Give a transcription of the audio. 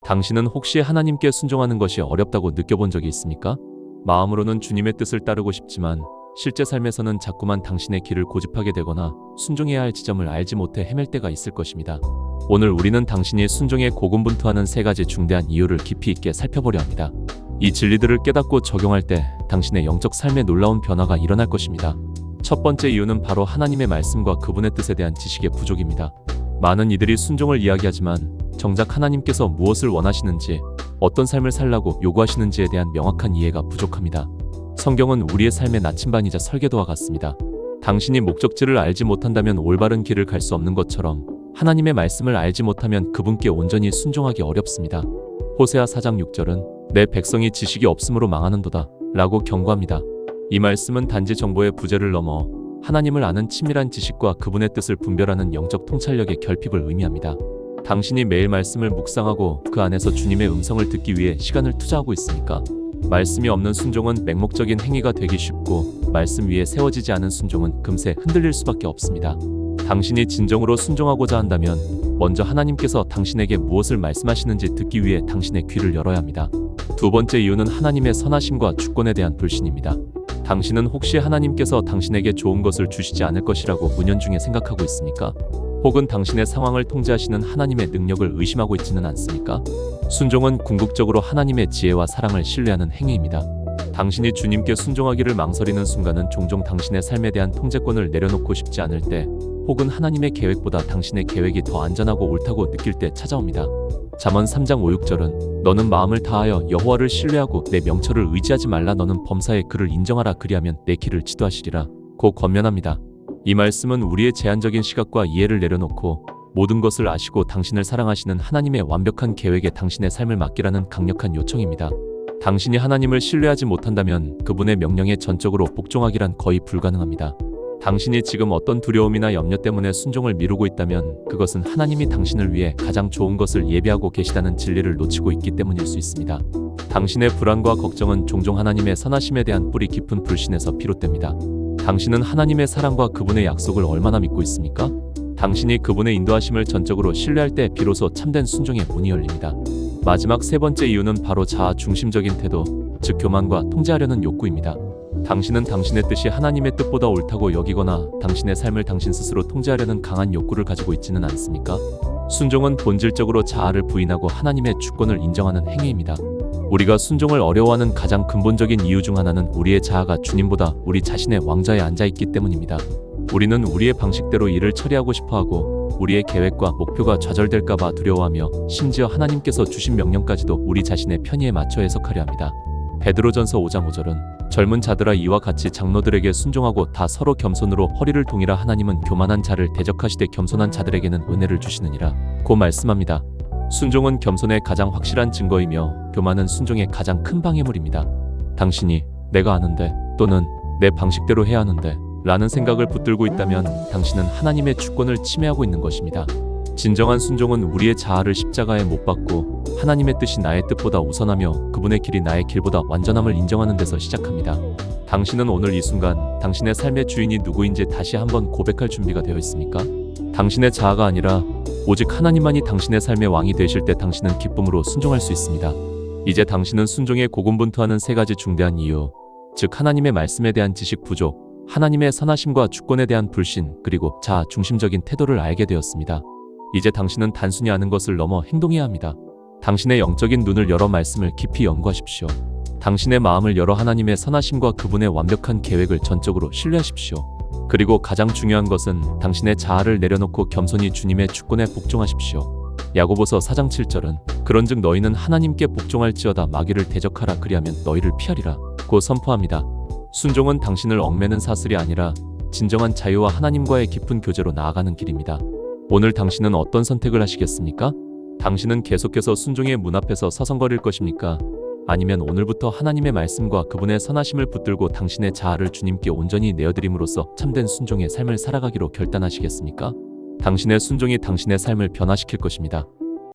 당신은 혹시 하나님께 순종하는 것이 어렵다고 느껴본 적이 있습니까? 마음으로는 주님의 뜻을 따르고 싶지만 실제 삶에서는 자꾸만 당신의 길을 고집하게 되거나 순종해야 할 지점을 알지 못해 헤맬 때가 있을 것입니다. 오늘 우리는 당신이 순종에 고군분투하는 3가지 중대한 이유를 깊이 있게 살펴보려 합니다. 이 진리들을 깨닫고 적용할 때 당신의 영적 삶에 놀라운 변화가 일어날 것입니다. 첫 번째 이유는 바로 하나님의 말씀과 그분의 뜻에 대한 지식의 부족입니다. 많은 이들이 순종을 이야기하지만 정작 하나님께서 무엇을 원하시는지, 어떤 삶을 살라고 요구하시는지에 대한 명확한 이해가 부족합니다. 성경은 우리의 삶의 나침반이자 설계도와 같습니다. 당신이 목적지를 알지 못한다면 올바른 길을 갈 수 없는 것처럼 하나님의 말씀을 알지 못하면 그분께 온전히 순종하기 어렵습니다. 호세아 4장 6절은 내 백성이 지식이 없음으로 망하는도다 라고 경고합니다. 이 말씀은 단지 정보의 부재를 넘어 하나님을 아는 치밀한 지식과 그분의 뜻을 분별하는 영적 통찰력의 결핍을 의미합니다. 당신이 매일 말씀을 묵상하고 그 안에서 주님의 음성을 듣기 위해 시간을 투자하고 있습니까? 말씀이 없는 순종은 맹목적인 행위가 되기 쉽고 말씀 위에 세워지지 않은 순종은 금세 흔들릴 수밖에 없습니다. 당신이 진정으로 순종하고자 한다면 먼저 하나님께서 당신에게 무엇을 말씀하시는지 듣기 위해 당신의 귀를 열어야 합니다. 두 번째 이유는 하나님의 선하심과 주권에 대한 불신입니다. 당신은 혹시 하나님께서 당신에게 좋은 것을 주시지 않을 것이라고 은연중에 생각하고 있습니까? 혹은 당신의 상황을 통제하시는 하나님의 능력을 의심하고 있지는 않습니까? 순종은 궁극적으로 하나님의 지혜와 사랑을 신뢰하는 행위입니다. 당신이 주님께 순종하기를 망설이는 순간은 종종 당신의 삶에 대한 통제권을 내려놓고 싶지 않을 때, 혹은 하나님의 계획보다 당신의 계획이 더 안전하고 옳다고 느낄 때 찾아옵니다. 잠언 3장 5, 6절은 너는 마음을 다하여 여호와를 신뢰하고 내 명철을 의지하지 말라. 너는 범사에 그를 인정하라. 그리하면 내 길을 지도하시리라 고 권면합니다. 이 말씀은 우리의 제한적인 시각과 이해를 내려놓고 모든 것을 아시고 당신을 사랑하시는 하나님의 완벽한 계획에 당신의 삶을 맡기라는 강력한 요청입니다. 당신이 하나님을 신뢰하지 못한다면 그분의 명령에 전적으로 복종하기란 거의 불가능합니다. 당신이 지금 어떤 두려움이나 염려 때문에 순종을 미루고 있다면 그것은 하나님이 당신을 위해 가장 좋은 것을 예비하고 계시다는 진리를 놓치고 있기 때문일 수 있습니다. 당신의 불안과 걱정은 종종 하나님의 선하심에 대한 뿌리 깊은 불신에서 비롯됩니다. 당신은 하나님의 사랑과 그분의 약속을 얼마나 믿고 있습니까? 당신이 그분의 인도하심을 전적으로 신뢰할 때 비로소 참된 순종의 문이 열립니다. 마지막 3번째 이유는 바로 자아 중심적인 태도, 즉 교만과 통제하려는 욕구입니다. 당신은 당신의 뜻이 하나님의 뜻보다 옳다고 여기거나 당신의 삶을 당신 스스로 통제하려는 강한 욕구를 가지고 있지는 않습니까? 순종은 본질적으로 자아를 부인하고 하나님의 주권을 인정하는 행위입니다. 우리가 순종을 어려워하는 가장 근본적인 이유 중 하나는 우리의 자아가 주님보다 우리 자신의 왕좌에 앉아있기 때문입니다. 우리는 우리의 방식대로 일을 처리하고 싶어하고 우리의 계획과 목표가 좌절될까봐 두려워하며 심지어 하나님께서 주신 명령까지도 우리 자신의 편의에 맞춰 해석하려 합니다. 베드로전서 5장 5절은 젊은 자들아 이와 같이 장로들에게 순종하고 다 서로 겸손으로 허리를 동이라. 하나님은 교만한 자를 대적하시되 겸손한 자들에게는 은혜를 주시느니라 고 말씀합니다. 순종은 겸손의 가장 확실한 증거이며 교만은 순종의 가장 큰 방해물입니다. 당신이 내가 아는데 또는 내 방식대로 해야 하는데 라는 생각을 붙들고 있다면 당신은 하나님의 주권을 침해하고 있는 것입니다. 진정한 순종은 우리의 자아를 십자가에 못 박고 하나님의 뜻이 나의 뜻보다 우선하며 그분의 길이 나의 길보다 완전함을 인정하는 데서 시작합니다. 당신은 오늘 이 순간 당신의 삶의 주인이 누구인지 다시 한번 고백할 준비가 되어 있습니까? 당신의 자아가 아니라 오직 하나님만이 당신의 삶의 왕이 되실 때 당신은 기쁨으로 순종할 수 있습니다. 이제 당신은 순종에 고군분투하는 3가지 중대한 이유, 즉 하나님의 말씀에 대한 지식 부족, 하나님의 선하심과 주권에 대한 불신, 그리고 자아 중심적인 태도를 알게 되었습니다. 이제 당신은 단순히 아는 것을 넘어 행동해야 합니다. 당신의 영적인 눈을 열어 말씀을 깊이 연구하십시오. 당신의 마음을 열어 하나님의 선하심과 그분의 완벽한 계획을 전적으로 신뢰하십시오. 그리고 가장 중요한 것은 당신의 자아를 내려놓고 겸손히 주님의 주권에 복종하십시오. 야고보서 4장 7절은 그런즉 너희는 하나님께 복종할지어다. 마귀를 대적하라. 그리하면 너희를 피하리라 고 선포합니다. 순종은 당신을 얽매는 사슬이 아니라 진정한 자유와 하나님과의 깊은 교제로 나아가는 길입니다. 오늘 당신은 어떤 선택을 하시겠습니까? 당신은 계속해서 순종의 문 앞에서 서성거릴 것입니까? 아니면 오늘부터 하나님의 말씀과 그분의 선하심을 붙들고 당신의 자아를 주님께 온전히 내어드림으로써 참된 순종의 삶을 살아가기로 결단하시겠습니까? 당신의 순종이 당신의 삶을 변화시킬 것입니다.